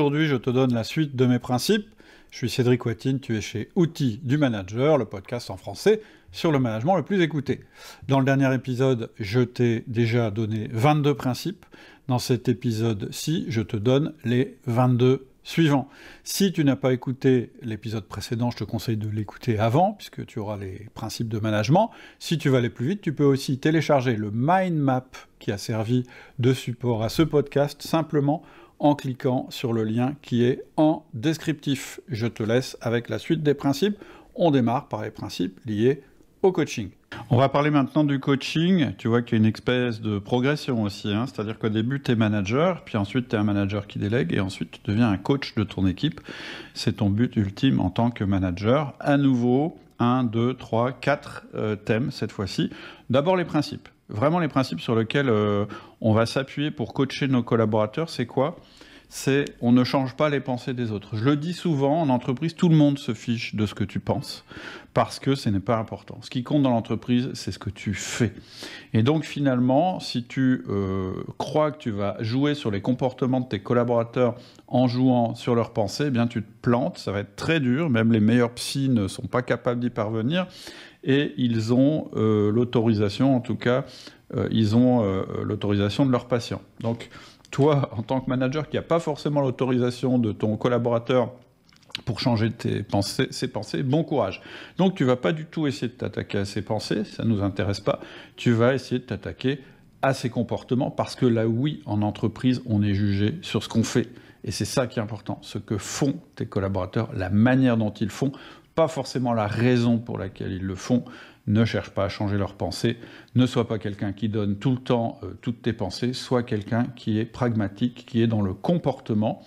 Aujourd'hui, je te donne la suite de mes principes. Je suis Cédric Watine, tu es chez Outils du Manager, le podcast en français sur le management le plus écouté. Dans le dernier épisode, je t'ai déjà donné 22 principes. Dans cet épisode-ci, je te donne les 22 suivants. Si tu n'as pas écouté l'épisode précédent, je te conseille de l'écouter avant, puisque tu auras les principes de management. Si tu veux aller plus vite, tu peux aussi télécharger le mind map qui a servi de support à ce podcast, simplement en cliquant sur le lien qui est en descriptif. Je te laisse avec la suite des principes. On démarre par les principes liés au coaching. On va parler maintenant du coaching. Tu vois qu'il y a une espèce de progression aussi, hein. C'est-à-dire qu'au début, tu es manager, puis ensuite, tu es un manager qui délègue, et ensuite, tu deviens un coach de ton équipe. C'est ton but ultime en tant que manager. À nouveau, 1, 2, 3, 4 thèmes cette fois-ci. D'abord, les principes. Vraiment, les principes sur lesquels on va s'appuyer pour coacher nos collaborateurs, c'est quoi ? C'est on ne change pas les pensées des autres. Je le dis souvent, en entreprise, tout le monde se fiche de ce que tu penses, parce que ce n'est pas important. Ce qui compte dans l'entreprise, c'est ce que tu fais. Et donc finalement, si tu crois que tu vas jouer sur les comportements de tes collaborateurs en jouant sur leurs pensées, eh bien tu te plantes, ça va être très dur, même les meilleurs psys ne sont pas capables d'y parvenir, et ils ont l'autorisation, en tout cas, ils ont l'autorisation de leurs patients. Donc, toi, en tant que manager qui n'a pas forcément l'autorisation de ton collaborateur pour changer ses pensées, bon courage. Donc, tu ne vas pas du tout essayer de t'attaquer à ses pensées, ça ne nous intéresse pas. Tu vas essayer de t'attaquer à ses comportements, parce que là, oui, en entreprise, on est jugé sur ce qu'on fait. Et c'est ça qui est important, ce que font tes collaborateurs, la manière dont ils font, pas forcément la raison pour laquelle ils le font. Ne cherche pas à changer leurs pensées, ne sois pas quelqu'un qui donne tout le temps toutes tes pensées, sois quelqu'un qui est pragmatique, qui est dans le comportement,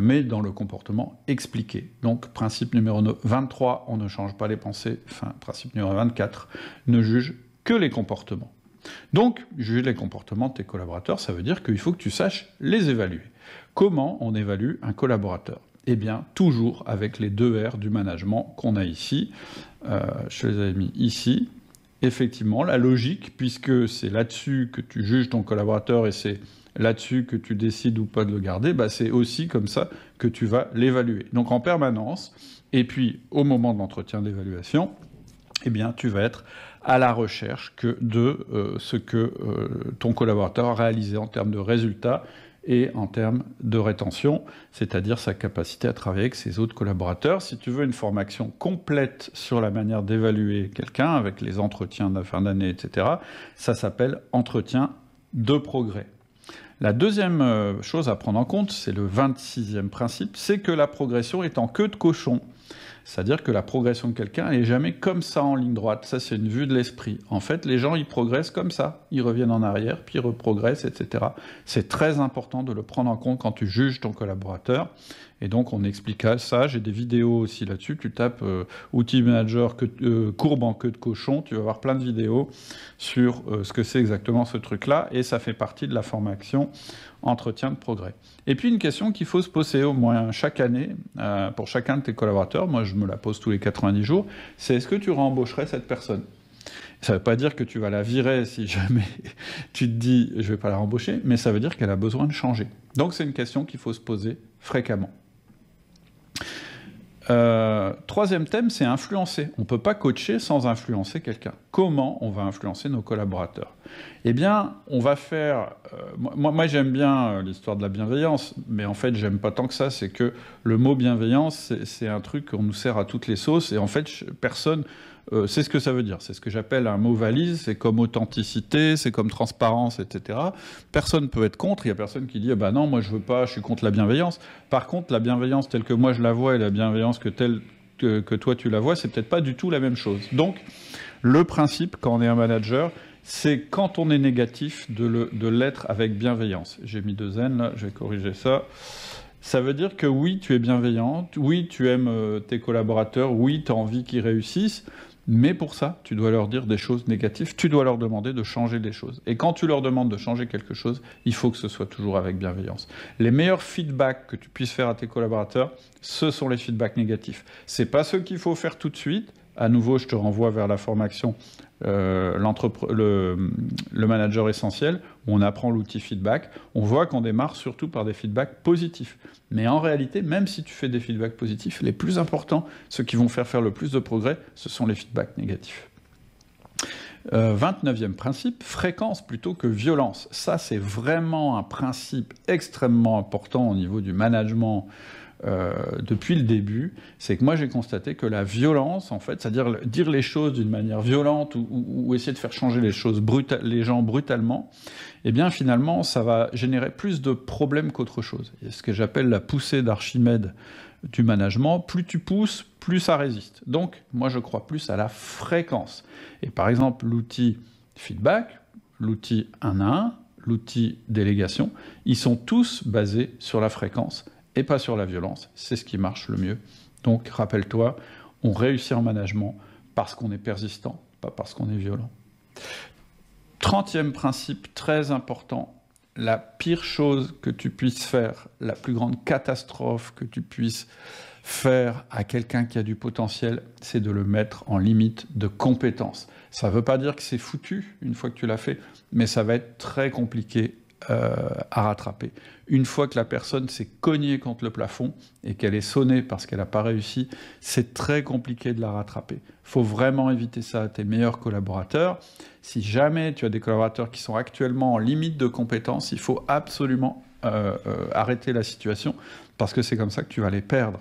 mais dans le comportement expliqué. Donc, principe numéro 23, on ne change pas les pensées. Enfin, principe numéro 24, ne juge que les comportements. Donc, juger les comportements de tes collaborateurs, ça veut dire qu'il faut que tu saches les évaluer. Comment on évalue un collaborateur ? Eh bien, toujours avec les 2 R du management qu'on a ici. Je les avais mis ici. Effectivement, la logique, puisque c'est là-dessus que tu juges ton collaborateur et c'est là-dessus que tu décides ou pas de le garder, bah c'est aussi comme ça que tu vas l'évaluer. Donc en permanence, et puis au moment de l'entretien d'évaluation, eh bien, tu vas être à la recherche de ce que ton collaborateur a réalisé en termes de résultats et en termes de rétention, c'est-à-dire sa capacité à travailler avec ses autres collaborateurs. Si tu veux une formation complète sur la manière d'évaluer quelqu'un, avec les entretiens de la fin d'année, etc., ça s'appelle « Entretien de progrès ». La deuxième chose à prendre en compte, c'est le 26e principe, c'est que la progression est en queue de cochon. C'est-à-dire que la progression de quelqu'un n'est jamais comme ça en ligne droite. Ça, c'est une vue de l'esprit. En fait, les gens, ils progressent comme ça. Ils reviennent en arrière, puis ils reprogressent, etc. C'est très important de le prendre en compte quand tu juges ton collaborateur. Et donc, on explique ça. J'ai des vidéos aussi là-dessus. Tu tapes Outils Manager courbe en queue de cochon. Tu vas voir plein de vidéos sur ce que c'est exactement ce truc-là. Et ça fait partie de la formation Entretien de progrès. Et puis, une question qu'il faut se poser au moins chaque année pour chacun de tes collaborateurs, moi je me la pose tous les 90 jours, c'est est-ce que tu réembaucherais cette personne ? Ça ne veut pas dire que tu vas la virer si jamais tu te dis « je ne vais pas la rembaucher », mais ça veut dire qu'elle a besoin de changer. Donc c'est une question qu'il faut se poser fréquemment. Troisième thème, c'est influencer. On ne peut pas coacher sans influencer quelqu'un. Comment on va influencer nos collaborateurs ? Eh bien, on va faire... moi j'aime bien l'histoire de la bienveillance, mais en fait, j'aime pas tant que ça. C'est que le mot bienveillance, c'est un truc qu'on nous sert à toutes les sauces, et en fait, personne... c'est ce que ça veut dire. C'est ce que j'appelle un mot valise. C'est comme authenticité, c'est comme transparence, etc. Personne ne peut être contre. Il n'y a personne qui dit « bah non, moi je veux pas, je suis contre la bienveillance ». Par contre, la bienveillance telle que moi je la vois et la bienveillance que toi tu la vois, c'est peut-être pas du tout la même chose. Donc, le principe, quand on est un manager, c'est quand on est négatif de l'être avec bienveillance. J'ai mis 2 N là, je vais corriger ça. Ça veut dire que oui, tu es bienveillante, oui, tu aimes tes collaborateurs, oui, tu as envie qu'ils réussissent, mais pour ça, tu dois leur dire des choses négatives, tu dois leur demander de changer des choses. Et quand tu leur demandes de changer quelque chose, il faut que ce soit toujours avec bienveillance. Les meilleurs feedbacks que tu puisses faire à tes collaborateurs, ce sont les feedbacks négatifs. C'est pas ceux qu'il faut faire tout de suite, À nouveau, je te renvoie vers la formation le manager essentiel, où on apprend l'outil feedback. On voit qu'on démarre surtout par des feedbacks positifs. Mais en réalité, même si tu fais des feedbacks positifs, les plus importants, ceux qui vont faire le plus de progrès, ce sont les feedbacks négatifs. 29e principe, fréquence plutôt que violence. Ça, c'est vraiment un principe extrêmement important au niveau du management depuis le début. C'est que moi, j'ai constaté que la violence, en fait, c'est-à-dire dire les choses d'une manière violente ou essayer de faire changer les choses les gens brutalement, eh bien, finalement, ça va générer plus de problèmes qu'autre chose. Et ce que j'appelle la poussée d'Archimède du management, plus tu pousses, plus ça résiste. Donc, moi, je crois plus à la fréquence. Et par exemple, l'outil feedback, l'outil 1 à 1, l'outil délégation, ils sont tous basés sur la fréquence et pas sur la violence. C'est ce qui marche le mieux. Donc, rappelle-toi, on réussit en management parce qu'on est persistant, pas parce qu'on est violent. 30e principe, très important, la pire chose que tu puisses faire, la plus grande catastrophe que tu puisses faire à quelqu'un qui a du potentiel, c'est de le mettre en limite de compétence. Ça ne veut pas dire que c'est foutu une fois que tu l'as fait, mais ça va être très compliqué à rattraper. Une fois que la personne s'est cognée contre le plafond et qu'elle est sonnée parce qu'elle n'a pas réussi, c'est très compliqué de la rattraper. Il faut vraiment éviter ça à tes meilleurs collaborateurs. Si jamais tu as des collaborateurs qui sont actuellement en limite de compétence, il faut absolument arrêter la situation parce que c'est comme ça que tu vas les perdre.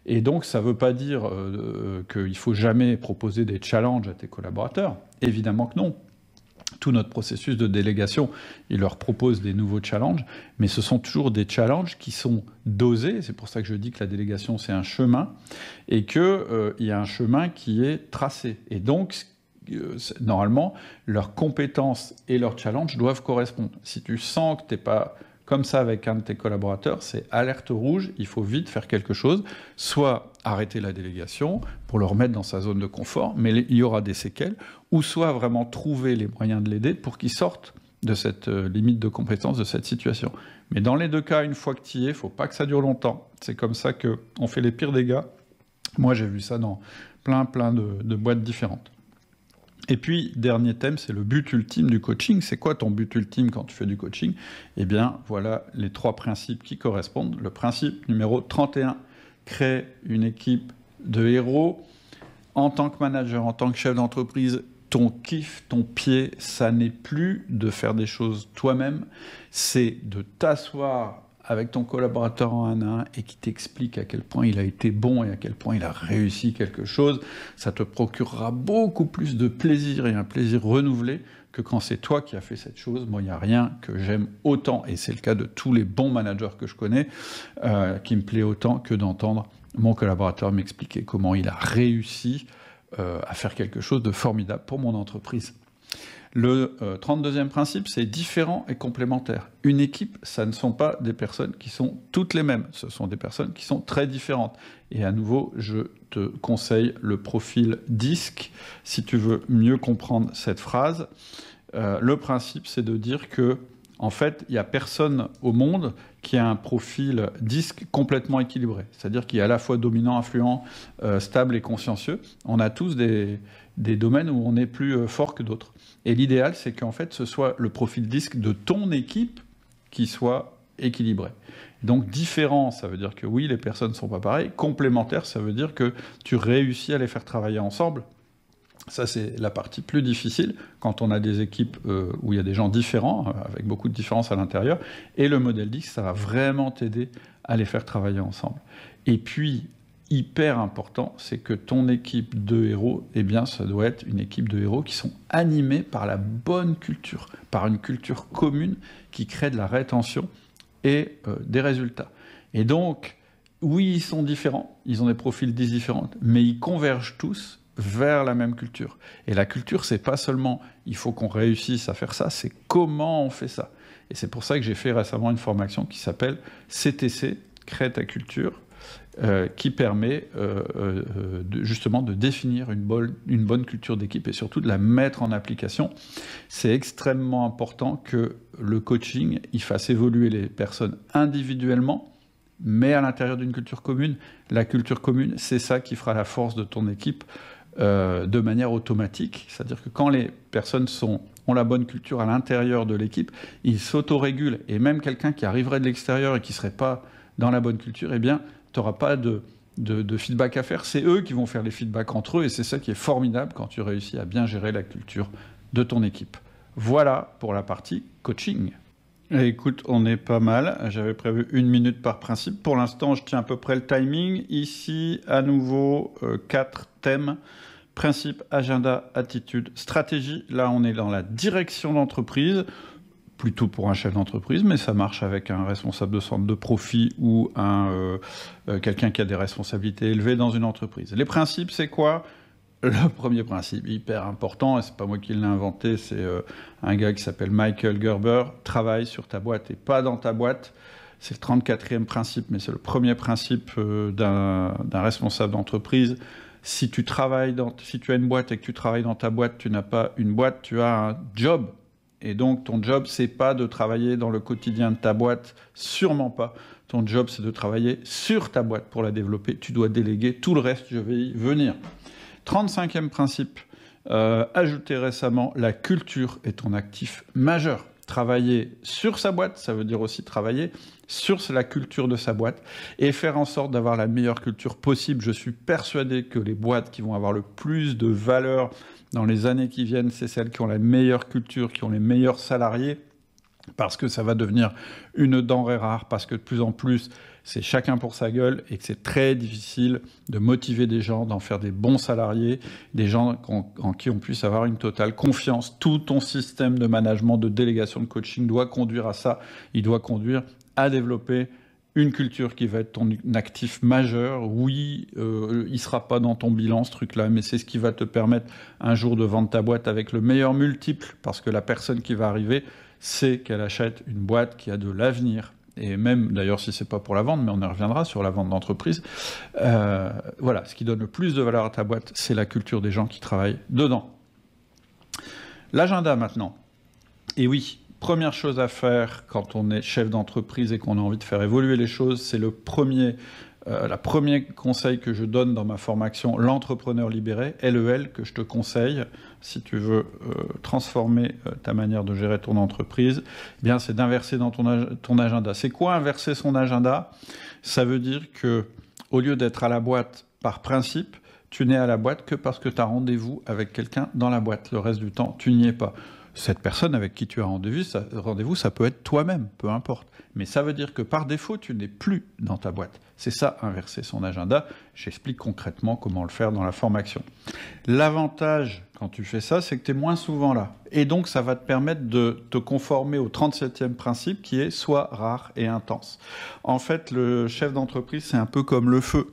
Et donc, ça ne veut pas dire qu'il ne faut jamais proposer des challenges à tes collaborateurs. Évidemment que non. Tout notre processus de délégation, il leur propose des nouveaux challenges, mais ce sont toujours des challenges qui sont dosés. C'est pour ça que je dis que la délégation, c'est un chemin, et qu'il y a un chemin qui est tracé. Et donc, normalement, leurs compétences et leurs challenges doivent correspondre. Si tu sens que tu n'es pas comme ça avec un de tes collaborateurs, c'est alerte rouge, il faut vite faire quelque chose, soit arrêter la délégation pour le remettre dans sa zone de confort, mais il y aura des séquelles, ou soit vraiment trouver les moyens de l'aider pour qu'il sorte de cette limite de compétence, de cette situation. Mais dans les deux cas, une fois que tu y es, il ne faut pas que ça dure longtemps. C'est comme ça qu'on fait les pires dégâts. Moi, j'ai vu ça dans plein de boîtes différentes. Et puis, dernier thème, c'est le but ultime du coaching. C'est quoi ton but ultime quand tu fais du coaching? Eh bien, voilà les 3 principes qui correspondent. Le principe numéro 31, créer une équipe de héros. En tant que manager, en tant que chef d'entreprise, ton kiff, ton pied, ça n'est plus de faire des choses toi-même, c'est de t'asseoir avec ton collaborateur en 1 à 1 et qui t'explique à quel point il a été bon et à quel point il a réussi quelque chose. Ça te procurera beaucoup plus de plaisir et un plaisir renouvelé que quand c'est toi qui as fait cette chose. Moi, il n'y a rien que j'aime autant, et c'est le cas de tous les bons managers que je connais, qui me plaît autant que d'entendre mon collaborateur m'expliquer comment il a réussi à faire quelque chose de formidable pour mon entreprise. Le 32e principe, c'est différent et complémentaire. Une équipe, ça ne sont pas des personnes qui sont toutes les mêmes, ce sont des personnes qui sont très différentes. Et à nouveau, je te conseille le profil DISC, si tu veux mieux comprendre cette phrase. Le principe, c'est de dire que, en fait, il n'y a personne au monde qui a un profil DISC complètement équilibré. C'est-à-dire qui est à la fois dominant, influent, stable et consciencieux. On a tous des domaines où on est plus fort que d'autres. Et l'idéal, c'est qu'en fait, ce soit le profil DISC de ton équipe qui soit équilibré. Donc, différent, ça veut dire que oui, les personnes ne sont pas pareilles. Complémentaire, ça veut dire que tu réussis à les faire travailler ensemble. Ça, c'est la partie plus difficile, quand on a des équipes où il y a des gens différents, avec beaucoup de différences à l'intérieur. Et le modèle DISC, ça va vraiment t'aider à les faire travailler ensemble. Et puis, hyper important, c'est que ton équipe de héros, eh bien, ça doit être une équipe de héros qui sont animés par la bonne culture, par une culture commune qui crée de la rétention et des résultats. Et donc, oui, ils sont différents, ils ont des profils différents, mais ils convergent tous vers la même culture. Et la culture, c'est pas seulement il faut qu'on réussisse à faire ça, c'est comment on fait ça. Et c'est pour ça que j'ai fait récemment une formation qui s'appelle CTC, Crée ta culture, qui permet justement de définir une bonne culture d'équipe et surtout de la mettre en application. C'est extrêmement important que le coaching, il fasse évoluer les personnes individuellement, mais à l'intérieur d'une culture commune. La culture commune, c'est ça qui fera la force de ton équipe de manière automatique. C'est-à-dire que quand les personnes ont la bonne culture à l'intérieur de l'équipe, ils s'autorégulent. Et même quelqu'un qui arriverait de l'extérieur et qui ne serait pas dans la bonne culture, eh bien, tu n'auras pas de feedback à faire. C'est eux qui vont faire les feedbacks entre eux. Et c'est ça qui est formidable quand tu réussis à bien gérer la culture de ton équipe. Voilà pour la partie coaching. Et écoute, on est pas mal. J'avais prévu 1 minute par principe. Pour l'instant, je tiens à peu près le timing. Ici, à nouveau, 4 thèmes. Principe, agenda, attitude, stratégie. Là, on est dans la direction d'entreprise, plutôt pour un chef d'entreprise, mais ça marche avec un responsable de centre de profit ou quelqu'un qui a des responsabilités élevées dans une entreprise. Les principes, c'est quoi ? Le premier principe, hyper important, et c'est pas moi qui l'ai inventé, c'est un gars qui s'appelle Michael Gerber, travaille sur ta boîte et pas dans ta boîte. C'est le 34e principe, mais c'est le premier principe d'un responsable d'entreprise. Si tu as une boîte et que tu travailles dans ta boîte, tu n'as pas une boîte, tu as un job. Et donc, ton job, c'est pas de travailler dans le quotidien de ta boîte, sûrement pas. Ton job, c'est de travailler sur ta boîte pour la développer. Tu dois déléguer tout le reste, je vais y venir. 35e principe, ajouté récemment, la culture est ton actif majeur. Travailler sur sa boîte, ça veut dire aussi travailler sur la culture de sa boîte et faire en sorte d'avoir la meilleure culture possible. Je suis persuadé que les boîtes qui vont avoir le plus de valeur dans les années qui viennent, c'est celles qui ont la meilleure culture, qui ont les meilleurs salariés, parce que ça va devenir une denrée rare, parce que de plus en plus, c'est chacun pour sa gueule et que c'est très difficile de motiver des gens, d'en faire des bons salariés, des gens en qui on puisse avoir une totale confiance. Tout ton système de management, de délégation, de coaching doit conduire à ça. Il doit conduire à développer une culture qui va être ton actif majeur. Oui, il ne sera pas dans ton bilan, ce truc-là, mais c'est ce qui va te permettre un jour de vendre ta boîte avec le meilleur multiple, parce que la personne qui va arriver, c'est qu'elle achète une boîte qui a de l'avenir. Et même, d'ailleurs, si c'est pas pour la vente, mais on y reviendra sur la vente d'entreprise. Voilà, ce qui donne le plus de valeur à ta boîte, c'est la culture des gens qui travaillent dedans. L'agenda, maintenant. Et oui, première chose à faire quand on est chef d'entreprise et qu'on a envie de faire évoluer les choses, c'est le premier conseil que je donne dans ma formation, l'entrepreneur libéré, LEL, que je te conseille, si tu veux transformer ta manière de gérer ton entreprise, eh bien, c'est d'inverser dans ton agenda. C'est quoi inverser son agenda ? Ça veut dire que, au lieu d'être à la boîte par principe, tu n'es à la boîte que parce que tu as rendez-vous avec quelqu'un dans la boîte. Le reste du temps, tu n'y es pas. Cette personne avec qui tu as rendez-vous, ça peut être toi-même, peu importe. Mais ça veut dire que par défaut, tu n'es plus dans ta boîte. C'est ça, inverser son agenda. J'explique concrètement comment le faire dans la formation. L'avantage, quand tu fais ça, c'est que tu es moins souvent là. Et donc, ça va te permettre de te conformer au 37e principe qui est « sois rare et intense ». En fait, le chef d'entreprise, c'est un peu comme le feu.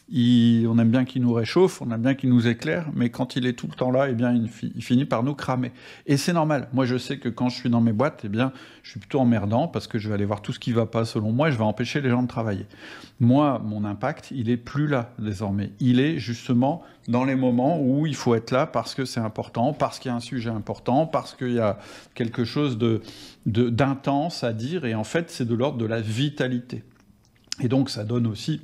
On aime bien qu'il nous réchauffe, on aime bien qu'il nous éclaire, mais quand il est tout le temps là, eh bien, il finit par nous cramer. Et c'est normal. Moi, je sais que quand je suis dans mes boîtes, eh bien, je suis plutôt emmerdant parce que je vais aller voir tout ce qui ne va pas selon moi et je vais empêcher les gens de travailler. Moi, mon impact, il est plus là désormais. Il est justement dans les moments où il faut être là parce que c'est important, parce qu'il y a un sujet important, parce qu'il y a quelque chose d'intense à dire. Et en fait, c'est de l'ordre de la vitalité. Et donc, ça donne aussi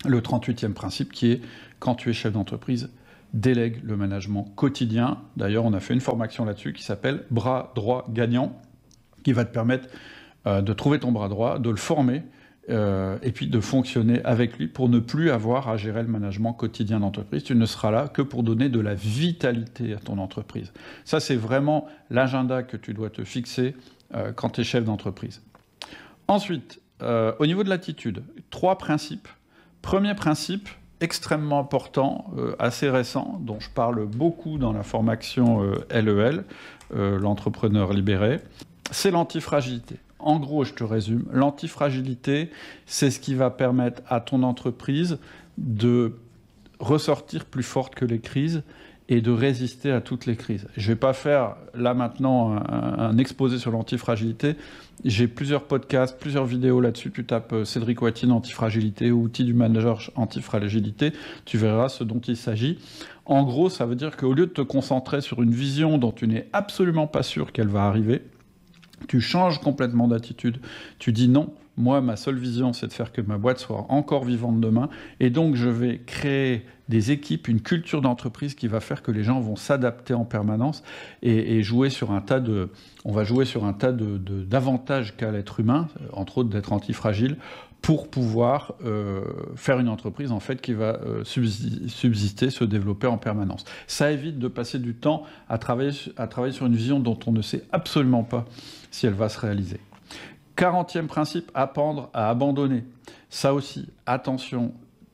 le 38e principe qui est, quand tu es chef d'entreprise, délègue le management quotidien. D'ailleurs, on a fait une formation là-dessus qui s'appelle « Bras droit gagnant », qui va te permettre de trouver ton bras droit, de le former, et puis de fonctionner avec lui pour ne plus avoir à gérer le management quotidien d'entreprise. Tu ne seras là que pour donner de la vitalité à ton entreprise. Ça, c'est vraiment l'agenda que tu dois te fixer quand tu es chef d'entreprise. Ensuite, au niveau de l'attitude, 3 principes. Premier principe, extrêmement important, assez récent, dont je parle beaucoup dans la formation LEL, l'entrepreneur libéré, c'est l'antifragilité. En gros, je te résume, l'antifragilité, c'est ce qui va permettre à ton entreprise de ressortir plus forte que les crises et de résister à toutes les crises. Je ne vais pas faire, là maintenant, un exposé sur l'antifragilité. J'ai plusieurs podcasts, plusieurs vidéos là-dessus. Tu tapes Cédric Watine antifragilité ou outils du manager antifragilité. Tu verras ce dont il s'agit. En gros, ça veut dire qu'au lieu de te concentrer sur une vision dont tu n'es absolument pas sûr qu'elle va arriver, tu changes complètement d'attitude. Tu dis non, Moi, ma seule vision, c'est de faire que ma boîte soit encore vivante demain. Et donc, je vais créer des équipes, une culture d'entreprise qui va faire que les gens vont s'adapter en permanence et jouer sur un tas de... On va jouer sur un tas d'avantages qu'a l'être humain, entre autres d'être antifragile, pour pouvoir faire une entreprise en fait qui va subsister, se développer en permanence. Ça évite de passer du temps à travailler sur une vision dont on ne sait absolument pas si elle va se réaliser. 40e principe, apprendre à abandonner. Ça aussi, attention,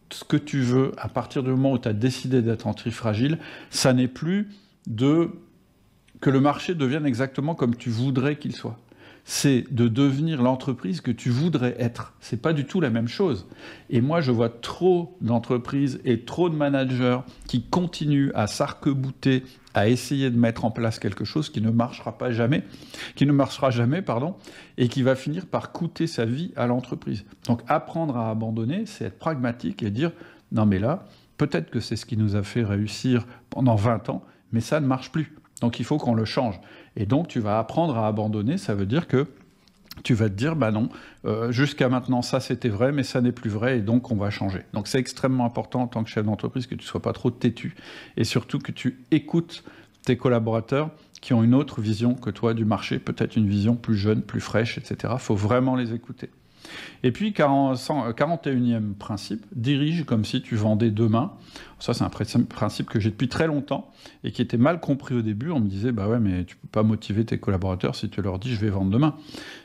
ce que tu veux, à partir du moment où tu as décidé d'être antifragile, ça n'est plus que le marché devienne exactement comme tu voudrais qu'il soit. C'est de devenir l'entreprise que tu voudrais être. C'est pas du tout la même chose. Et moi, je vois trop d'entreprises et trop de managers qui continuent à s'arc-bouter, à essayer de mettre en place quelque chose qui ne marchera jamais, et qui va finir par coûter sa vie à l'entreprise. Donc, apprendre à abandonner, c'est être pragmatique et dire « Non, mais là, peut-être que c'est ce qui nous a fait réussir pendant 20 ans, mais ça ne marche plus. Donc, il faut qu'on le change. » Et donc, tu vas apprendre à abandonner. Ça veut dire que tu vas te dire, bah non, jusqu'à maintenant, ça c'était vrai, mais ça n'est plus vrai, et donc on va changer. Donc, c'est extrêmement important en tant que chef d'entreprise que tu ne sois pas trop têtu, et surtout que tu écoutes tes collaborateurs qui ont une autre vision que toi du marché, peut-être une vision plus jeune, plus fraîche, etc. Il faut vraiment les écouter. Et puis, 41e principe, dirige comme si tu vendais demain. Ça, c'est un principe que j'ai depuis très longtemps et qui était mal compris au début. On me disait, bah ouais, mais tu peux pas motiver tes collaborateurs si tu leur dis, je vais vendre demain.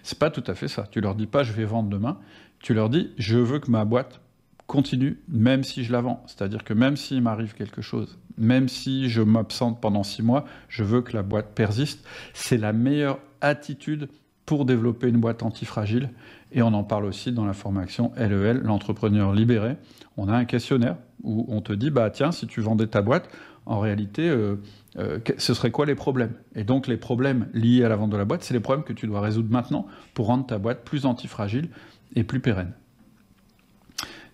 C'est pas tout à fait ça. Tu leur dis pas, je vais vendre demain. Tu leur dis, je veux que ma boîte continue, même si je la vends. C'est-à-dire que même s'il m'arrive quelque chose, même si je m'absente pendant 6 mois, je veux que la boîte persiste. C'est la meilleure attitude pour développer une boîte antifragile. Et on en parle aussi dans la formation LEL, l'entrepreneur libéré. On a un questionnaire où on te dit, bah tiens, si tu vendais ta boîte, en réalité, ce serait quoi les problèmes? Et donc les problèmes liés à la vente de la boîte, c'est les problèmes que tu dois résoudre maintenant pour rendre ta boîte plus antifragile et plus pérenne.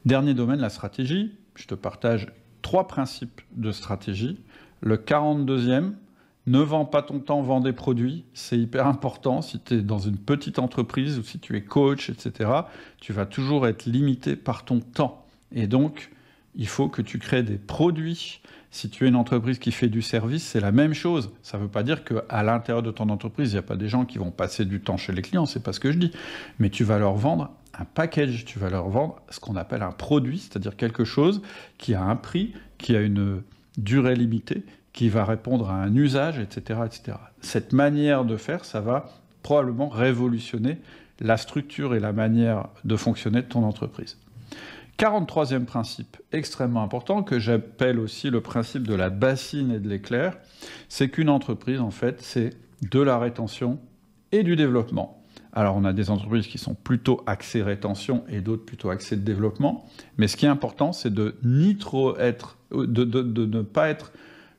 Dernier domaine, la stratégie. Je te partage 3 principes de stratégie. Le 42e, ne vends pas ton temps, vends des produits. C'est hyper important. Si tu es dans une petite entreprise ou si tu es coach, etc., tu vas toujours être limité par ton temps. Et donc, il faut que tu crées des produits. Si tu es une entreprise qui fait du service, c'est la même chose. Ça ne veut pas dire qu'à l'intérieur de ton entreprise, il n'y a pas des gens qui vont passer du temps chez les clients, c'est pas ce que je dis. Mais tu vas leur vendre un package, tu vas leur vendre ce qu'on appelle un produit, c'est-à-dire quelque chose qui a un prix, qui a une durée limitée, qui va répondre à un usage, etc., etc. Cette manière de faire, ça va probablement révolutionner la structure et la manière de fonctionner de ton entreprise. 43e principe, extrêmement important, que j'appelle aussi le principe de la bassine et de l'éclair, c'est qu'une entreprise, en fait, c'est de la rétention et du développement. Alors, on a des entreprises qui sont plutôt axées rétention et d'autres plutôt axées de développement, mais ce qui est important, c'est de ne pas être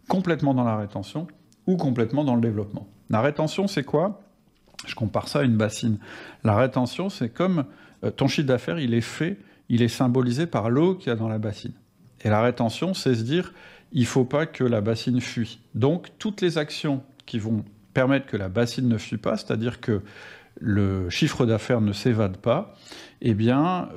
complètement dans la rétention ou complètement dans le développement. La rétention, c'est quoi? Je compare ça à une bassine. La rétention, c'est comme ton chiffre d'affaires, il est symbolisé par l'eau qu'il y a dans la bassine. Et la rétention, c'est se dire, il ne faut pas que la bassine fuit. Donc, toutes les actions qui vont permettre que la bassine ne fuit pas, c'est-à-dire que le chiffre d'affaires ne s'évade pas, eh bien,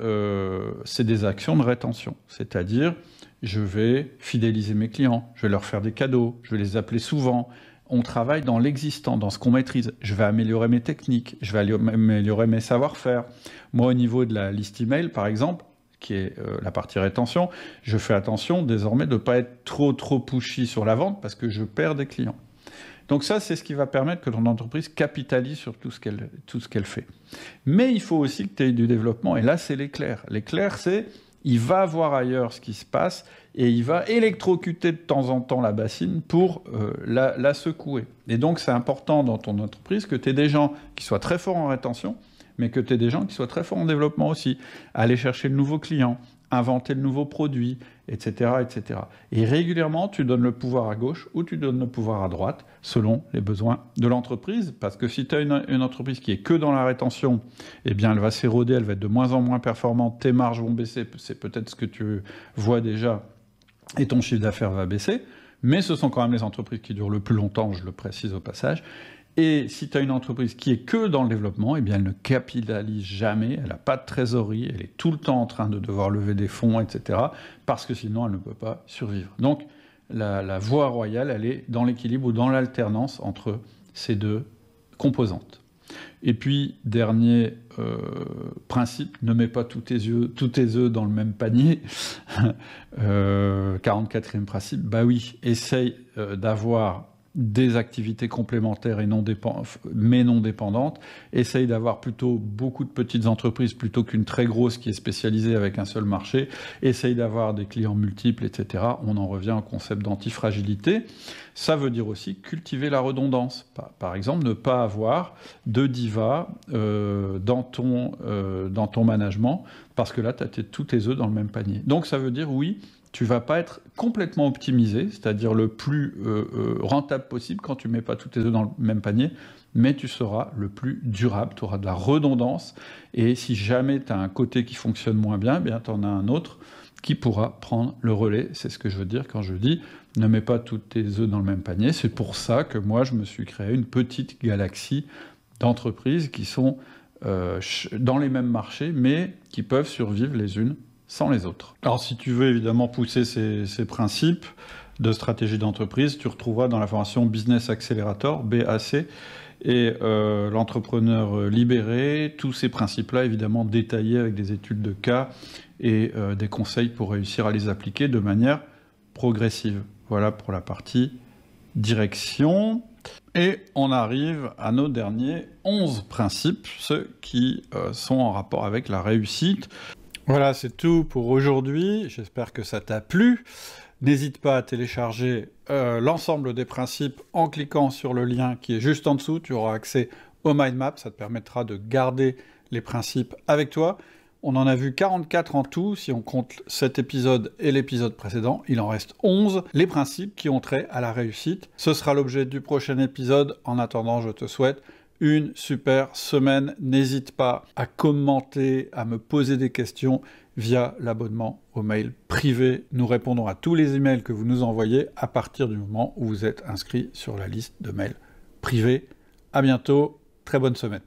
c'est des actions de rétention. C'est-à-dire, je vais fidéliser mes clients, je vais leur faire des cadeaux, je vais les appeler souvent. On travaille dans l'existant, dans ce qu'on maîtrise. Je vais améliorer mes techniques, je vais améliorer mes savoir-faire. Moi, au niveau de la liste email, par exemple, qui est la partie rétention, je fais attention désormais de ne pas être trop pushy sur la vente parce que je perds des clients. Donc ça, c'est ce qui va permettre que ton entreprise capitalise sur tout ce qu'elle fait. Mais il faut aussi que tu aies du développement, et là, c'est l'éclair. L'éclair, c'est il va voir ailleurs ce qui se passe et il va électrocuter de temps en temps la bassine pour la secouer. Et donc, c'est important dans ton entreprise que tu aies des gens qui soient très forts en rétention, mais que tu aies des gens qui soient très forts en développement aussi. Aller chercher le nouveau client, inventer le nouveau produit, etc., etc. Et régulièrement, tu donnes le pouvoir à gauche ou tu donnes le pouvoir à droite, selon les besoins de l'entreprise. Parce que si tu as une entreprise qui est que dans la rétention, eh bien, elle va s'éroder, elle va être de moins en moins performante, tes marges vont baisser, c'est peut-être ce que tu vois déjà, et ton chiffre d'affaires va baisser. Mais ce sont quand même les entreprises qui durent le plus longtemps, je le précise au passage. Et si tu as une entreprise qui est que dans le développement, eh bien elle ne capitalise jamais, elle n'a pas de trésorerie, elle est tout le temps en train de devoir lever des fonds, etc. Parce que sinon elle ne peut pas survivre. Donc la voie royale, elle est dans l'équilibre ou dans l'alternance entre ces deux composantes. Et puis, dernier principe, ne mets pas tous tes œufs dans le même panier. 44e principe, bah oui, essaye d'avoir des activités complémentaires mais non dépendantes. Essaye d'avoir plutôt beaucoup de petites entreprises plutôt qu'une très grosse qui est spécialisée avec un seul marché. Essaye d'avoir des clients multiples, etc. On en revient au concept d'antifragilité. Ça veut dire aussi cultiver la redondance. Par exemple, ne pas avoir de diva dans ton management, parce que là, tu as tous tes œufs dans le même panier. Donc ça veut dire, oui, tu ne vas pas être complètement optimisé, c'est-à-dire le plus rentable possible quand tu ne mets pas tous tes œufs dans le même panier, mais tu seras le plus durable, tu auras de la redondance, et si jamais tu as un côté qui fonctionne moins bien, eh bien tu en as un autre qui pourra prendre le relais. C'est ce que je veux dire quand je dis ne mets pas tous tes œufs dans le même panier. C'est pour ça que moi, je me suis créé une petite galaxie d'entreprises qui sont dans les mêmes marchés, mais qui peuvent survivre les unes sans les autres. Alors si tu veux évidemment pousser ces principes de stratégie d'entreprise, tu retrouveras dans la formation Business Accelerator, BAC, et l'entrepreneur libéré, tous ces principes-là évidemment détaillés avec des études de cas et des conseils pour réussir à les appliquer de manière progressive. Voilà pour la partie direction. Et on arrive à nos derniers 11 principes, ceux qui sont en rapport avec la réussite. Voilà, c'est tout pour aujourd'hui. J'espère que ça t'a plu. N'hésite pas à télécharger l'ensemble des principes en cliquant sur le lien qui est juste en dessous. Tu auras accès au mind map. Ça te permettra de garder les principes avec toi. On en a vu 44 en tout, si on compte cet épisode et l'épisode précédent. Il en reste 11, les principes qui ont trait à la réussite. Ce sera l'objet du prochain épisode. En attendant, je te souhaite une super semaine. N'hésite pas à commenter, à me poser des questions via l'abonnement au mail privé. Nous répondons à tous les emails que vous nous envoyez à partir du moment où vous êtes inscrit sur la liste de mails privés. À bientôt, très bonne semaine.